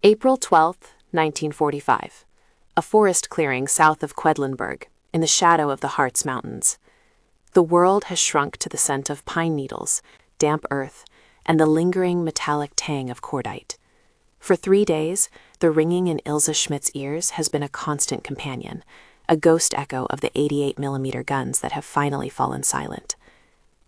April 12, 1945. A forest clearing south of Quedlinburg, in the shadow of the Harz Mountains. The world has shrunk to the scent of pine needles, damp earth, and the lingering metallic tang of cordite. For 3 days, the ringing in Ilse Schmidt's ears has been a constant companion, a ghost echo of the 88mm guns that have finally fallen silent.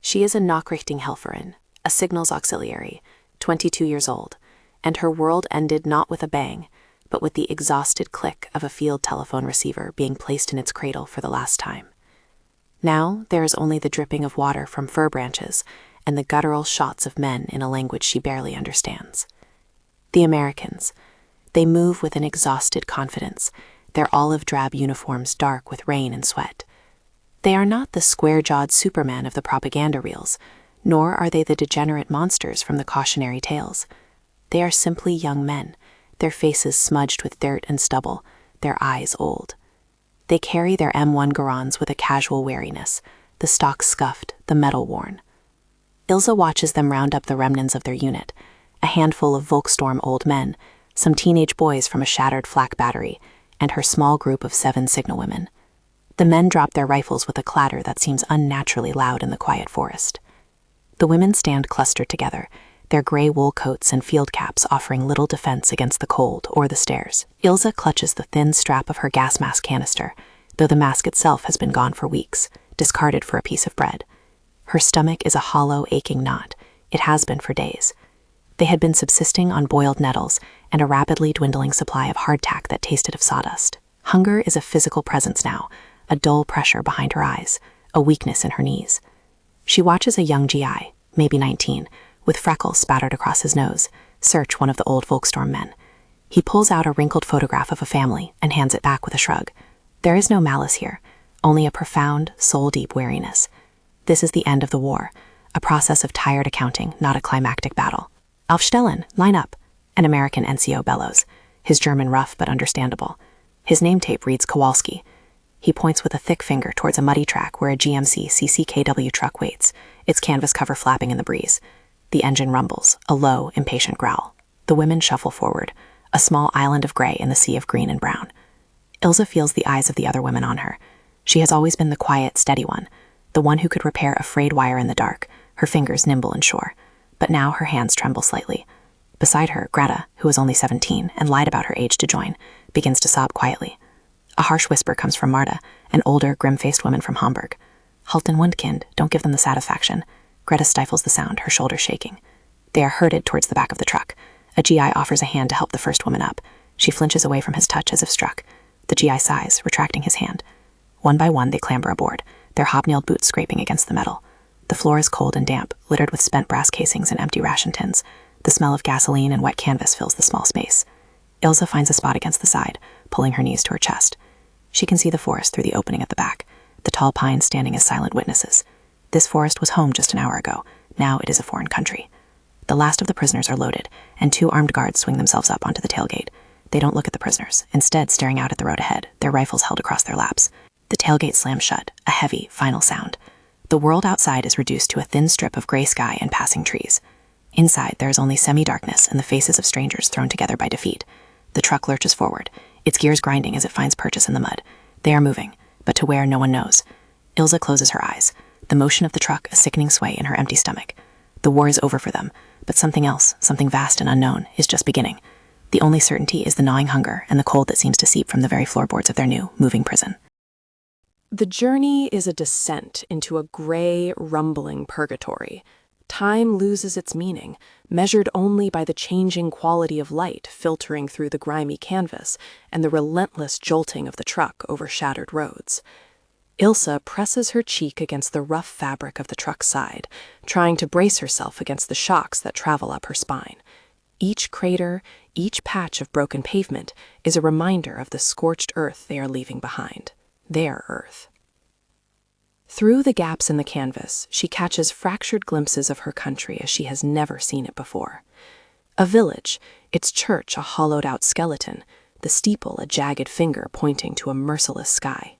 She is a Nachrichtenhelferin, a signals auxiliary, 22 years old, and her world ended not with a bang, but with the exhausted click of a field telephone receiver being placed in its cradle for the last time. Now there is only the dripping of water from fir branches and the guttural shots of men in a language she barely understands. The Americans. They move with an exhausted confidence, their olive-drab uniforms dark with rain and sweat. They are not the square-jawed Superman of the propaganda reels, nor are they the degenerate monsters from the cautionary tales. They are simply young men, their faces smudged with dirt and stubble, their eyes old. They carry their M1 Garans with a casual wariness, the stock scuffed, the metal worn. Ilse watches them round up the remnants of their unit, a handful of Volkssturm old men, some teenage boys from a shattered flak battery, and her small group of 7 signal women. The men drop their rifles with a clatter that seems unnaturally loud in the quiet forest. The women stand clustered together, their gray wool coats and field caps offering little defense against the cold or the stares. Ilse clutches the thin strap of her gas mask canister, though the mask itself has been gone for weeks, discarded for a piece of bread. Her stomach is a hollow, aching knot. It has been for days. They had been subsisting on boiled nettles and a rapidly dwindling supply of hardtack that tasted of sawdust. Hunger is a physical presence now, a dull pressure behind her eyes, a weakness in her knees. She watches a young GI, maybe 19, with freckles spattered across his nose, search one of the old Volkssturm men. He pulls out a wrinkled photograph of a family and hands it back with a shrug. There is no malice here, only a profound, soul-deep weariness. This is the end of the war, a process of tired accounting, not a climactic battle. Aufstellen, line up, an American NCO bellows, his German rough but understandable. His name tape reads Kowalski. He points with a thick finger towards a muddy track where a GMC CCKW truck waits, its canvas cover flapping in the breeze. The engine rumbles, a low, impatient growl. The women shuffle forward, a small island of gray in the sea of green and brown. Ilse feels the eyes of the other women on her. She has always been the quiet, steady one, the one who could repair a frayed wire in the dark, her fingers nimble and sure. But now her hands tremble slightly. Beside her, Greta, who is only 17 and lied about her age to join, begins to sob quietly. A harsh whisper comes from Marta, an older, grim-faced woman from Hamburg. Halt and Wundkind, don't give them the satisfaction. Greta stifles the sound, her shoulders shaking. They are herded towards the back of the truck. A GI offers a hand to help the first woman up. She flinches away from his touch as if struck. The GI sighs, retracting his hand. One by one, they clamber aboard, their hobnailed boots scraping against the metal. The floor is cold and damp, littered with spent brass casings and empty ration tins. The smell of gasoline and wet canvas fills the small space. Ilse finds a spot against the side, pulling her knees to her chest. She can see the forest through the opening at the back, the tall pines standing as silent witnesses. This forest was home just an hour ago. Now it is a foreign country. The last of the prisoners are loaded, and 2 armed guards swing themselves up onto the tailgate. They don't look at the prisoners, instead staring out at the road ahead, their rifles held across their laps. The tailgate slams shut, a heavy, final sound. The world outside is reduced to a thin strip of gray sky and passing trees. Inside, there is only semi-darkness and the faces of strangers thrown together by defeat. The truck lurches forward, its gears grinding as it finds purchase in the mud. They are moving, but to where no one knows. Ilse closes her eyes, the motion of the truck a sickening sway in her empty stomach. The war is over for them, but something else, something vast and unknown, is just beginning. The only certainty is the gnawing hunger and the cold that seems to seep from the very floorboards of their new, moving prison. The journey is a descent into a gray, rumbling purgatory. Time loses its meaning, measured only by the changing quality of light filtering through the grimy canvas and the relentless jolting of the truck over shattered roads. Ilse presses her cheek against the rough fabric of the truck's side, trying to brace herself against the shocks that travel up her spine. Each crater, each patch of broken pavement is a reminder of the scorched earth they are leaving behind. Their earth. Through the gaps in the canvas, she catches fractured glimpses of her country as she has never seen it before. A village, its church a hollowed-out skeleton, the steeple a jagged finger pointing to a merciless sky.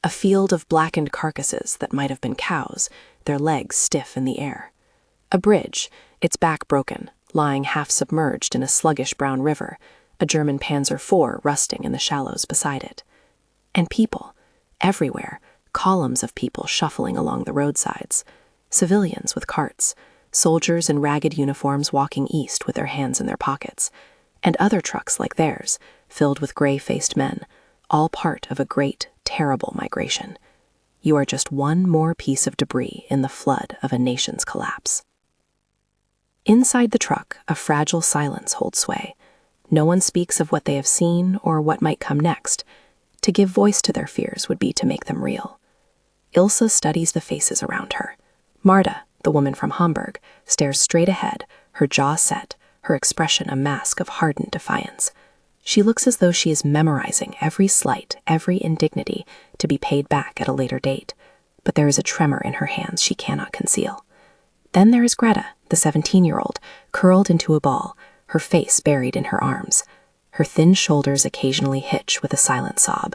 A field of blackened carcasses that might have been cows, their legs stiff in the air. A bridge, its back broken, lying half submerged in a sluggish brown river, a German Panzer IV rusting in the shallows beside it. And people, everywhere, columns of people shuffling along the roadsides, civilians with carts, soldiers in ragged uniforms walking east with their hands in their pockets, and other trucks like theirs, filled with gray-faced men, all part of a great, terrible migration. You are just one more piece of debris in the flood of a nation's collapse. Inside the truck, a fragile silence holds sway. No one speaks of what they have seen or what might come next. To give voice to their fears would be to make them real. Ilse studies the faces around her. Marta, the woman from Hamburg, stares straight ahead, her jaw set, her expression a mask of hardened defiance. She looks as though she is memorizing every slight, every indignity, to be paid back at a later date. But there is a tremor in her hands she cannot conceal. Then there is Greta, the 17-year-old, curled into a ball, her face buried in her arms. Her thin shoulders occasionally hitch with a silent sob.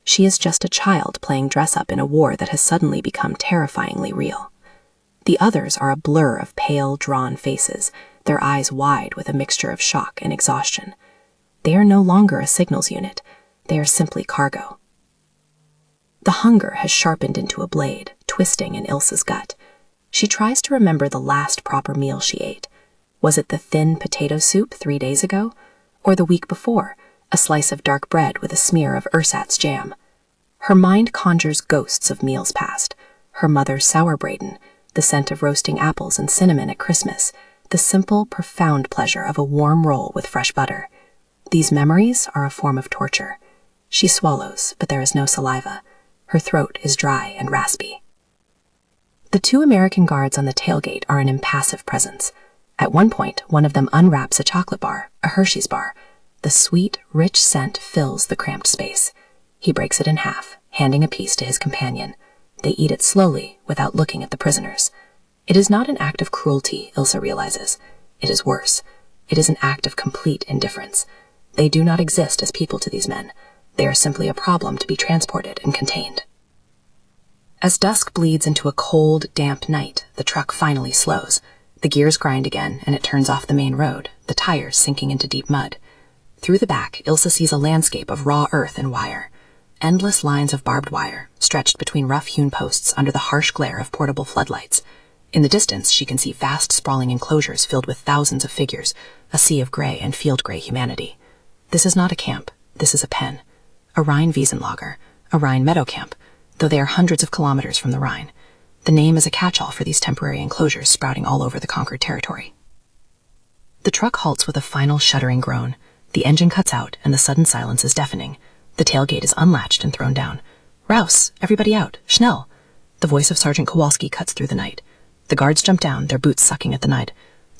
She is just a child playing dress-up in a war that has suddenly become terrifyingly real. The others are a blur of pale, drawn faces, their eyes wide with a mixture of shock and exhaustion. They are no longer a signals unit. They are simply cargo. The hunger has sharpened into a blade, twisting in Ilse's gut. She tries to remember the last proper meal she ate. Was it the thin potato soup 3 days ago? Or the week before, a slice of dark bread with a smear of ersatz jam? Her mind conjures ghosts of meals past. Her mother's sauerbraten, the scent of roasting apples and cinnamon at Christmas, the simple, profound pleasure of a warm roll with fresh butter. These memories are a form of torture. She swallows, but there is no saliva. Her throat is dry and raspy. The 2 American guards on the tailgate are an impassive presence. At one point, one of them unwraps a chocolate bar, a Hershey's bar. The sweet, rich scent fills the cramped space. He breaks it in half, handing a piece to his companion. They eat it slowly, without looking at the prisoners. It is not an act of cruelty, Ilse realizes. It is worse. It is an act of complete indifference. They do not exist as people to these men. They are simply a problem to be transported and contained. As dusk bleeds into a cold, damp night, the truck finally slows. The gears grind again, and it turns off the main road, the tires sinking into deep mud. Through the back, Ilse sees a landscape of raw earth and wire. Endless lines of barbed wire, stretched between rough-hewn posts under the harsh glare of portable floodlights. In the distance, she can see vast, sprawling enclosures filled with thousands of figures, a sea of gray and field-gray humanity. This is not a camp. This is a pen. A Rhine-Wiesenlager, a Rhine meadow camp, though they are hundreds of kilometers from the Rhine. The name is a catch-all for these temporary enclosures sprouting all over the conquered territory. The truck halts with a final shuddering groan. The engine cuts out, and the sudden silence is deafening. The tailgate is unlatched and thrown down. "Raus! Everybody out! Schnell!" The voice of Sergeant Kowalski cuts through the night. The guards jump down, their boots sucking at the night.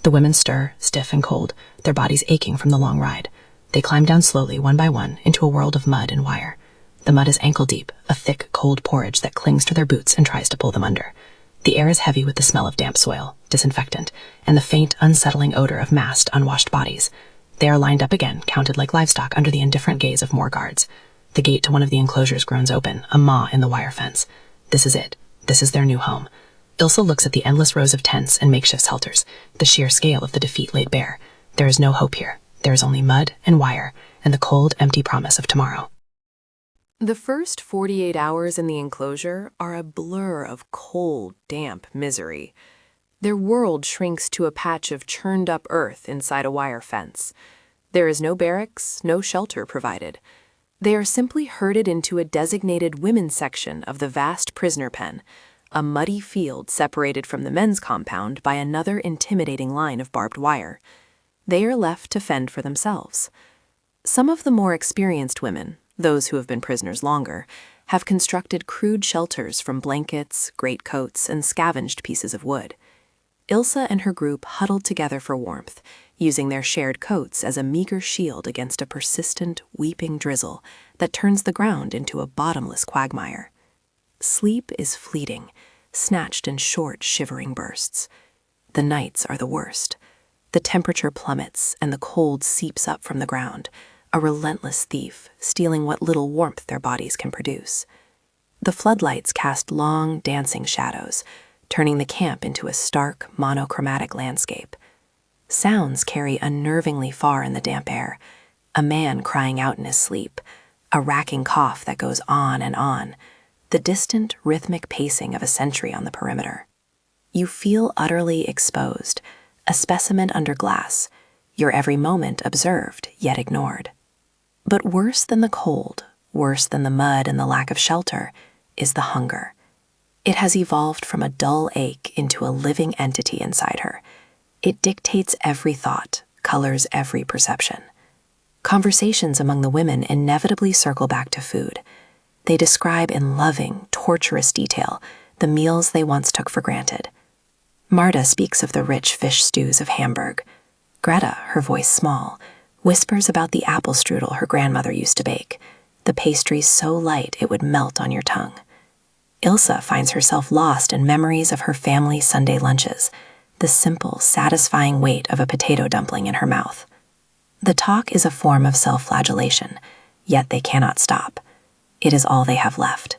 The women stir, stiff and cold, their bodies aching from the long ride. They climb down slowly, one by one, into a world of mud and wire. The mud is ankle-deep, a thick, cold porridge that clings to their boots and tries to pull them under. The air is heavy with the smell of damp soil, disinfectant, and the faint, unsettling odor of massed, unwashed bodies. They are lined up again, counted like livestock under the indifferent gaze of more guards. The gate to one of the enclosures groans open, a maw in the wire fence. This is it. This is their new home. Ilse looks at the endless rows of tents and makeshift shelters, the sheer scale of the defeat laid bare. There is no hope here. There is only mud and wire, and the cold, empty promise of tomorrow. The first 48 hours in the enclosure are a blur of cold, damp misery. Their world shrinks to a patch of churned-up earth inside a wire fence. There is no barracks, no shelter provided. They are simply herded into a designated women's section of the vast prisoner pen, a muddy field separated from the men's compound by another intimidating line of barbed wire. They are left to fend for themselves. Some of the more experienced women, those who have been prisoners longer, have constructed crude shelters from blankets, greatcoats, and scavenged pieces of wood. Ilse and her group huddled together for warmth, using their shared coats as a meager shield against a persistent, weeping drizzle that turns the ground into a bottomless quagmire. Sleep is fleeting, snatched in short, shivering bursts. The nights are the worst. The temperature plummets and the cold seeps up from the ground, a relentless thief, stealing what little warmth their bodies can produce. The floodlights cast long, dancing shadows, turning the camp into a stark, monochromatic landscape. Sounds carry unnervingly far in the damp air, a man crying out in his sleep, a racking cough that goes on and on, the distant, rhythmic pacing of a sentry on the perimeter. You feel utterly exposed, a specimen under glass, your every moment observed yet ignored. But worse than the cold, worse than the mud and the lack of shelter, is the hunger. It has evolved from a dull ache into a living entity inside her. It dictates every thought, colors every perception. Conversations among the women inevitably circle back to food. They describe in loving, torturous detail the meals they once took for granted. Marta speaks of the rich fish stews of Hamburg. Greta, her voice small, whispers about the apple strudel her grandmother used to bake, the pastry so light it would melt on your tongue. Ilsa finds herself lost in memories of her family Sunday lunches, the simple, satisfying weight of a potato dumpling in her mouth. The talk is a form of self-flagellation, yet they cannot stop. It is all they have left.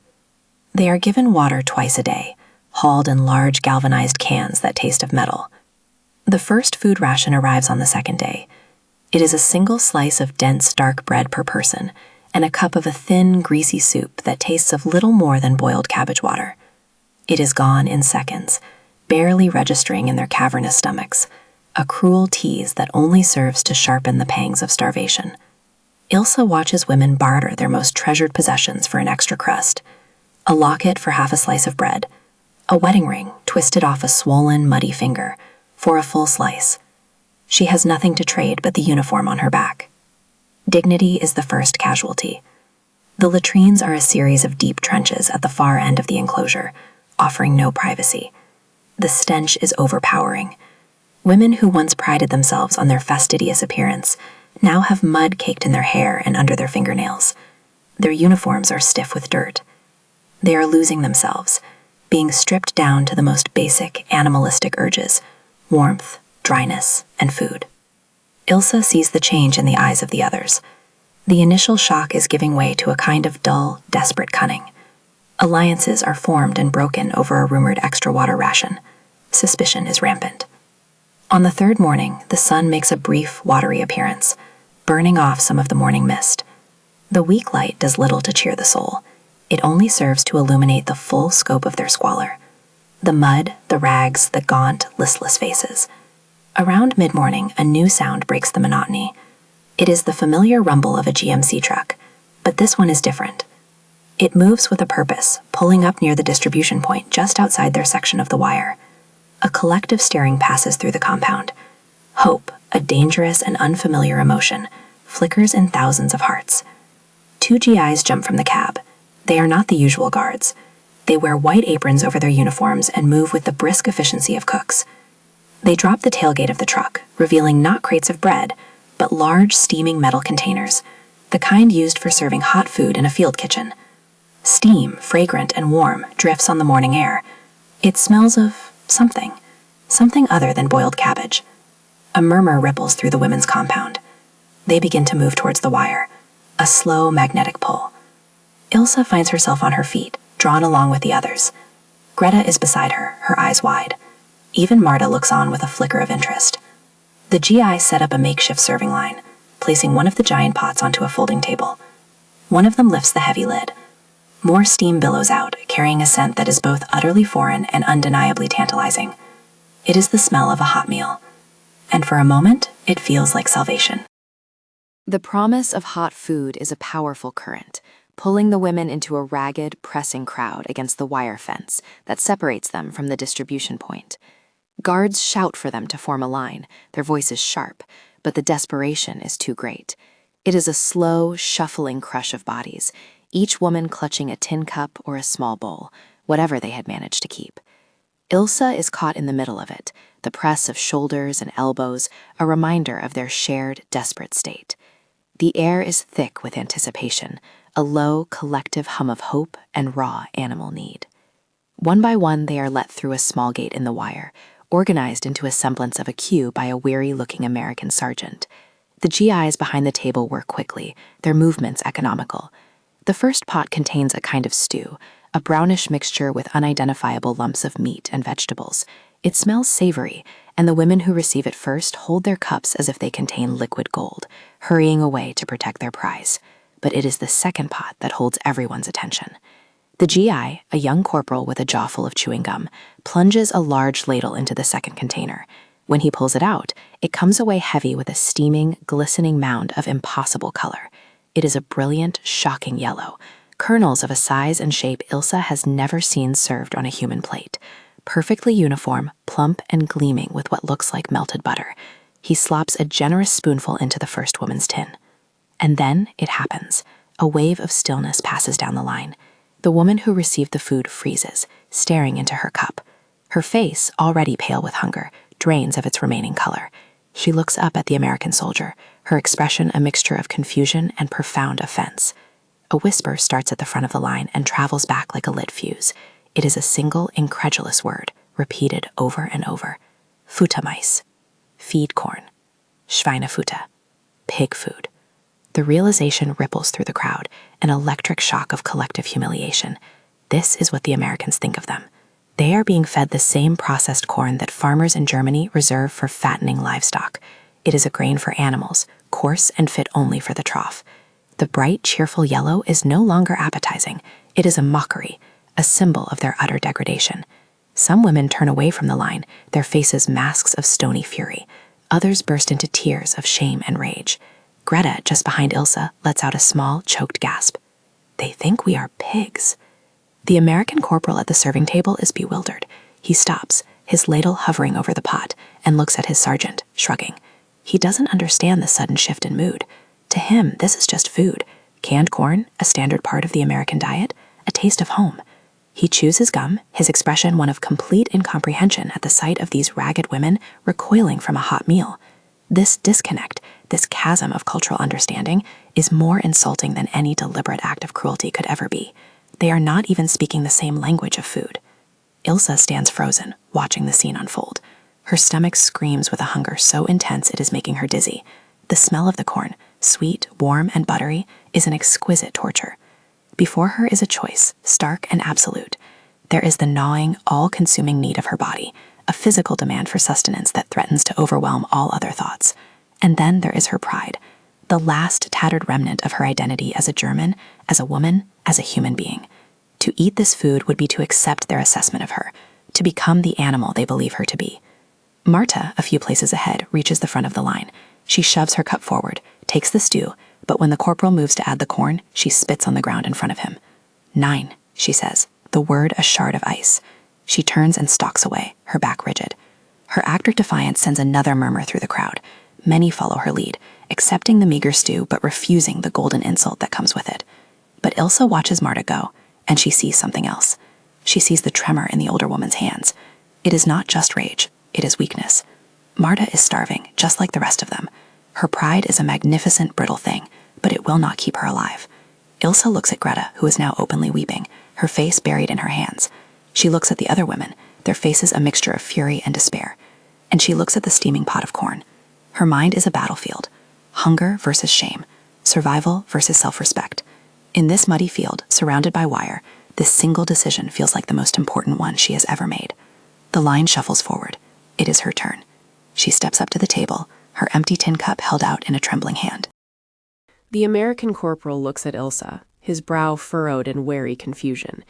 They are given water twice a day, hauled in large galvanized cans that taste of metal. The first food ration arrives on the second day. It is a single slice of dense, dark bread per person, and a cup of a thin, greasy soup that tastes of little more than boiled cabbage water. It is gone in seconds, barely registering in their cavernous stomachs, a cruel tease that only serves to sharpen the pangs of starvation. Ilsa watches women barter their most treasured possessions for an extra crust, a locket for half a slice of bread, a wedding ring twisted off a swollen, muddy finger, for a full slice. She has nothing to trade but the uniform on her back. Dignity is the first casualty. The latrines are a series of deep trenches at the far end of the enclosure, offering no privacy. The stench is overpowering. Women who once prided themselves on their fastidious appearance now have mud caked in their hair and under their fingernails. Their uniforms are stiff with dirt. They are losing themselves, being stripped down to the most basic animalistic urges: warmth, dryness, and food. Ilsa sees the change in the eyes of the others. The initial shock is giving way to a kind of dull, desperate cunning. Alliances are formed and broken over a rumored extra water ration. Suspicion is rampant. On the third morning, the sun makes a brief, watery appearance, burning off some of the morning mist. The weak light does little to cheer the soul. It only serves to illuminate the full scope of their squalor. The mud, the rags, the gaunt, listless faces. Around mid-morning, a new sound breaks the monotony. It is the familiar rumble of a GMC truck, but this one is different. It moves with a purpose, pulling up near the distribution point just outside their section of the wire. A collective staring passes through the compound. Hope, a dangerous and unfamiliar emotion, flickers in thousands of hearts. Two GIs jump from the cab. They are not the usual guards. They wear white aprons over their uniforms and move with the brisk efficiency of cooks. They drop the tailgate of the truck, revealing not crates of bread, but large steaming metal containers, the kind used for serving hot food in a field kitchen. Steam, fragrant and warm, drifts on the morning air. It smells of something other than boiled cabbage. A murmur ripples through the women's compound. They begin to move towards the wire, a slow magnetic pull. Ilsa finds herself on her feet, drawn along with the others. Greta is beside her, her eyes wide. Even Marta looks on with a flicker of interest. The GI set up a makeshift serving line, placing one of the giant pots onto a folding table. One of them lifts the heavy lid. More steam billows out, carrying a scent that is both utterly foreign and undeniably tantalizing. It is the smell of a hot meal. And for a moment, it feels like salvation. The promise of hot food is a powerful current, pulling the women into a ragged, pressing crowd against the wire fence that separates them from the distribution point. Guards shout for them to form a line, their voices sharp, but the desperation is too great. It is a slow, shuffling crush of bodies, each woman clutching a tin cup or a small bowl, whatever they had managed to keep. Ilsa is caught in the middle of it, the press of shoulders and elbows, a reminder of their shared, desperate state. The air is thick with anticipation, a low, collective hum of hope and raw animal need. One by one, they are let through a small gate in the wire, organized into a semblance of a queue by a weary-looking American sergeant. The GIs behind the table work quickly, their movements economical. The first pot contains a kind of stew, a brownish mixture with unidentifiable lumps of meat and vegetables. It smells savory, and the women who receive it first hold their cups as if they contain liquid gold, hurrying away to protect their prize. But it is the second pot that holds everyone's attention. The GI, a young corporal with a jaw full of chewing gum, plunges a large ladle into the second container. When he pulls it out, it comes away heavy with a steaming, glistening mound of impossible color. It is a brilliant, shocking yellow, kernels of a size and shape Ilsa has never seen served on a human plate. Perfectly uniform, plump, and gleaming with what looks like melted butter. He slops a generous spoonful into the first woman's tin. And then it happens. A wave of stillness passes down the line. The woman who received the food freezes, staring into her cup. Her face, already pale with hunger, drains of its remaining color. She looks up at the American soldier, her expression a mixture of confusion and profound offense. A whisper starts at the front of the line and travels back like a lit fuse. It is a single, incredulous word, repeated over and over. Futtermais. Feed corn. Schweinefutter. Pig food. The realization ripples through the crowd, an electric shock of collective humiliation. This is what the Americans think of them. They are being fed the same processed corn that farmers in Germany reserve for fattening livestock. It is a grain for animals, coarse and fit only for the trough. The bright, cheerful yellow is no longer appetizing. It is a mockery, a symbol of their utter degradation. Some women turn away from the line, their faces masks of stony fury. Others burst into tears of shame and rage. Greta, just behind Ilsa, lets out a small, choked gasp. They think we are pigs. The American corporal at the serving table is bewildered. He stops, his ladle hovering over the pot, and looks at his sergeant, shrugging. He doesn't understand the sudden shift in mood. To him, this is just food. Canned corn, a standard part of the American diet, a taste of home. He chews his gum, his expression one of complete incomprehension at the sight of these ragged women recoiling from a hot meal. This disconnect, this chasm of cultural understanding, is more insulting than any deliberate act of cruelty could ever be. They are not even speaking the same language of food. Ilsa stands frozen, watching the scene unfold. Her stomach screams with a hunger so intense it is making her dizzy. The smell of the corn, sweet, warm, and buttery, is an exquisite torture. Before her is a choice, stark and absolute. There is the gnawing, all-consuming need of her body, a physical demand for sustenance that threatens to overwhelm all other thoughts. And then there is her pride, the last tattered remnant of her identity as a German, as a woman, as a human being. To eat this food would be to accept their assessment of her, to become the animal they believe her to be. Marta, a few places ahead, reaches the front of the line. She shoves her cup forward, takes the stew, but when the corporal moves to add the corn, she spits on the ground in front of him. 9, she says, the word a shard of ice. She turns and stalks away, her back rigid. Her act of defiance sends another murmur through the crowd. Many follow her lead, accepting the meager stew but refusing the golden insult that comes with it. But Ilsa watches Marta go, and she sees something else. She sees the tremor in the older woman's hands. It is not just rage, it is weakness. Marta is starving, just like the rest of them. Her pride is a magnificent, brittle thing, but it will not keep her alive. Ilsa looks at Greta, who is now openly weeping, her face buried in her hands. She looks at the other women, their faces a mixture of fury and despair. And she looks at the steaming pot of corn. Her mind is a battlefield. Hunger versus shame. Survival versus self-respect. In this muddy field, surrounded by wire, this single decision feels like the most important one she has ever made. The line shuffles forward. It is her turn. She steps up to the table, her empty tin cup held out in a trembling hand. The American corporal looks at Ilsa, his brow furrowed in wary confusion.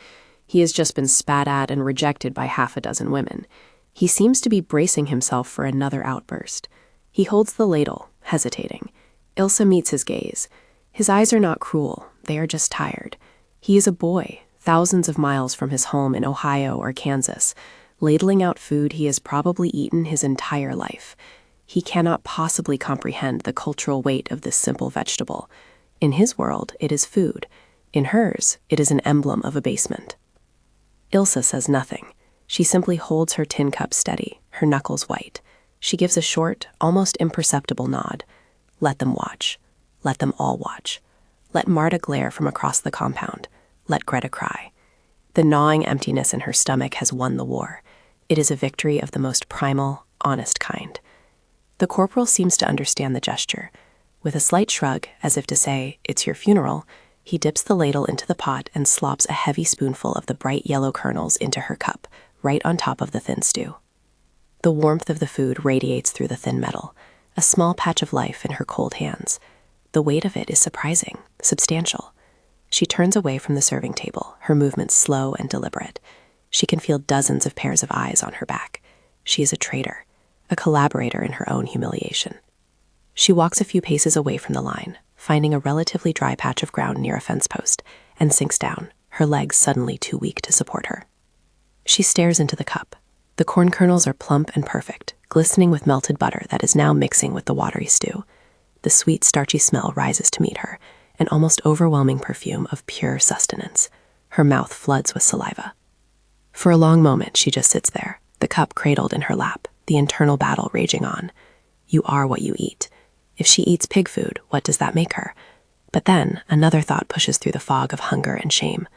He has just been spat at and rejected by half a dozen women. He seems to be bracing himself for another outburst. He holds the ladle, hesitating. Ilsa meets his gaze. His eyes are not cruel, they are just tired. He is a boy, thousands of miles from his home in Ohio or Kansas, ladling out food he has probably eaten his entire life. He cannot possibly comprehend the cultural weight of this simple vegetable. In his world, it is food. In hers, it is an emblem of abasement. Ilsa says nothing. She simply holds her tin cup steady, her knuckles white. She gives a short, almost imperceptible nod. Let them watch. Let them all watch. Let Marta glare from across the compound. Let Greta cry. The gnawing emptiness in her stomach has won the war. It is a victory of the most primal, honest kind. The corporal seems to understand the gesture. With a slight shrug, as if to say, "It's your funeral," he dips the ladle into the pot and slops a heavy spoonful of the bright yellow kernels into her cup, right on top of the thin stew. The warmth of the food radiates through the thin metal, a small patch of life in her cold hands. The weight of it is surprising, substantial. She turns away from the serving table, her movements slow and deliberate. She can feel dozens of pairs of eyes on her back. She is a traitor, a collaborator in her own humiliation. She walks a few paces away from the line, finding a relatively dry patch of ground near a fence post, and sinks down, her legs suddenly too weak to support her. She stares into the cup. The corn kernels are plump and perfect, glistening with melted butter that is now mixing with the watery stew. The sweet, starchy smell rises to meet her, an almost overwhelming perfume of pure sustenance. Her mouth floods with saliva. For a long moment, she just sits there, the cup cradled in her lap, the internal battle raging on. You are what you eat. If she eats pig food, what does that make her? But then, another thought pushes through the fog of hunger and shame.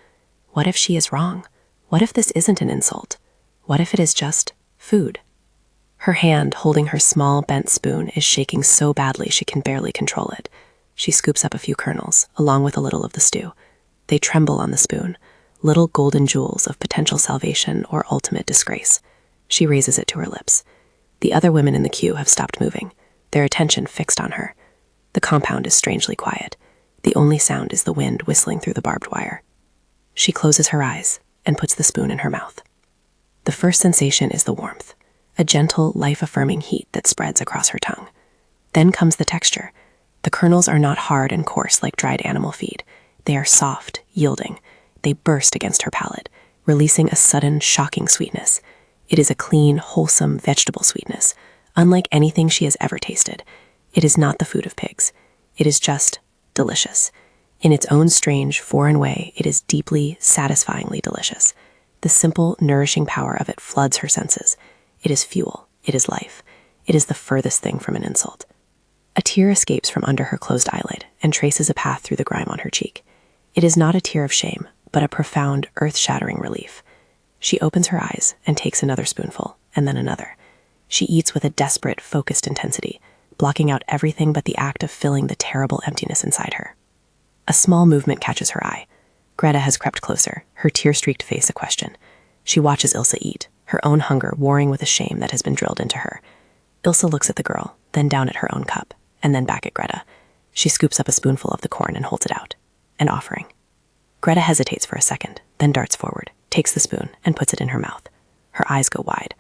What if she is wrong? What if this isn't an insult? What if it is just food? Her hand, holding her small, bent spoon, is shaking so badly she can barely control it. She scoops up a few kernels, along with a little of the stew. They tremble on the spoon, little golden jewels of potential salvation or ultimate disgrace. She raises it to her lips. The other women in the queue have stopped moving, their attention fixed on her. The compound is strangely quiet. The only sound is the wind whistling through the barbed wire. She closes her eyes and puts the spoon in her mouth. The first sensation is the warmth, a gentle, life-affirming heat that spreads across her tongue. Then comes the texture. The kernels are not hard and coarse like dried animal feed. They are soft, yielding. They burst against her palate, releasing a sudden, shocking sweetness. It is a clean, wholesome vegetable sweetness, unlike anything she has ever tasted. It is not the food of pigs. It is just delicious. In its own strange, foreign way, it is deeply, satisfyingly delicious. The simple, nourishing power of it floods her senses. It is fuel. It is life. It is the furthest thing from an insult. A tear escapes from under her closed eyelid and traces a path through the grime on her cheek. It is not a tear of shame, but a profound, earth-shattering relief. She opens her eyes and takes another spoonful, and then another. She eats with a desperate, focused intensity, blocking out everything but the act of filling the terrible emptiness inside her. A small movement catches her eye. Greta has crept closer, her tear-streaked face a question. She watches Ilsa eat, her own hunger warring with a shame that has been drilled into her. Ilsa looks at the girl, then down at her own cup, and then back at Greta. She scoops up a spoonful of the corn and holds it out. An offering. Greta hesitates for a second, then darts forward, takes the spoon, and puts it in her mouth. Her eyes go wide.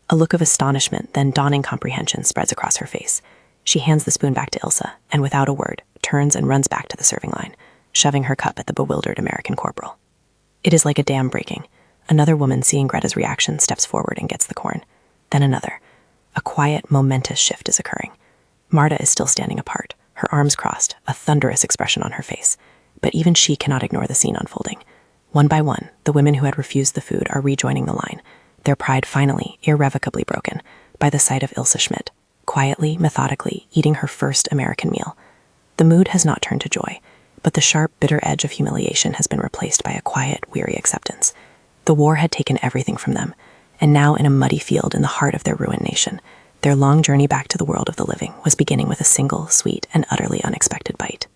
A look of astonishment, then dawning comprehension spreads across her face. She hands the spoon back to Ilsa, and without a word, turns and runs back to the serving line, shoving her cup at the bewildered American corporal. It is like a dam breaking. Another woman, seeing Greta's reaction, steps forward and gets the corn. Then another. A quiet, momentous shift is occurring. Marta is still standing apart, her arms crossed, a thunderous expression on her face. But even she cannot ignore the scene unfolding. One by one, the women who had refused the food are rejoining the line, their pride finally, irrevocably broken, by the sight of Ilsa Schmidt, quietly, methodically, eating her first American meal. The mood has not turned to joy, but the sharp, bitter edge of humiliation has been replaced by a quiet, weary acceptance. The war had taken everything from them, and now in a muddy field in the heart of their ruined nation, their long journey back to the world of the living was beginning with a single, sweet, and utterly unexpected bite.